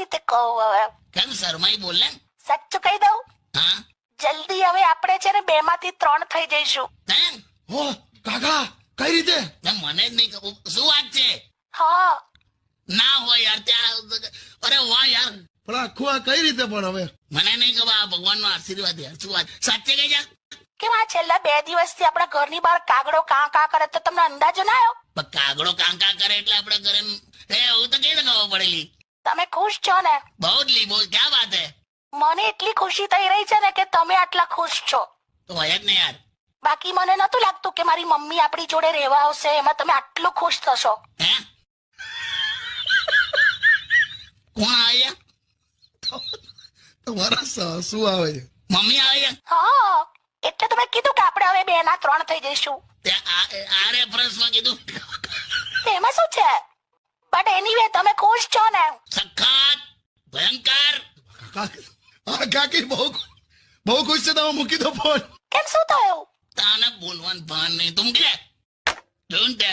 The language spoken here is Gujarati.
રીતે કહું હવે? કેમ શરમાઈ બોલ ને. સાચું કહી દઉં? હા જલ્દી હવે આપણે છે ને 2 માંથી 3 થઈ જઈશું. હે હો કાકા કઈ રીતે? મને જ નહીં ખબર શું વાત છે. હા ના હોય યાર ત્યાં અરે વાહ યાર પણ આખું આ કઈ રીતે પણ હવે? મને નહીં ખબર આ ભગવાનનો આશીર્વાદ યાર શું વાત સાચે કઈ જા. કેમ આ છેલ્લા 2 દિવસથી આપણા ઘરની બહાર કાગડો કાં કાં કરે તો તમને અંદાજો ના આવ્યો? પણ કાગડો કાંકા કરે એટલે આપણે ઘરે હું તો કઈ ખબર પડેલી. તમે ખુશ છો ને? બહુ જ લી બહુ ક્યાં વાત હે. મને એટલી ખુશી થઈ રહી છે ને કે તમે આટલા ખુશ છો. તો હોય જ ને યાર. બાકી મને નતું લાગતું કે મારી મમ્મી આપણી જોડે રહેવા આવશે એમાં તમે આટલું ખુશ થશો. હે કોણ આવ્યા? તમારા સાસુ આવે છે. મમ્મી આવ્યા? હા એટલે તમે કીધું કે આપણે હવે 2 ના 3 થઈ જઈશું. આ રેફરન્સમાં કીધું એમાં શું છે? બટ એનીવે તમે ખુશ છો ને? સખત ભયંકર. હા કાકી બહુ ખુશ છે. તમે મૂકી દો ફોન. કેમ શું થયું? તાને બોલવાનું ભાન નહીં તું કે જોયું ને તે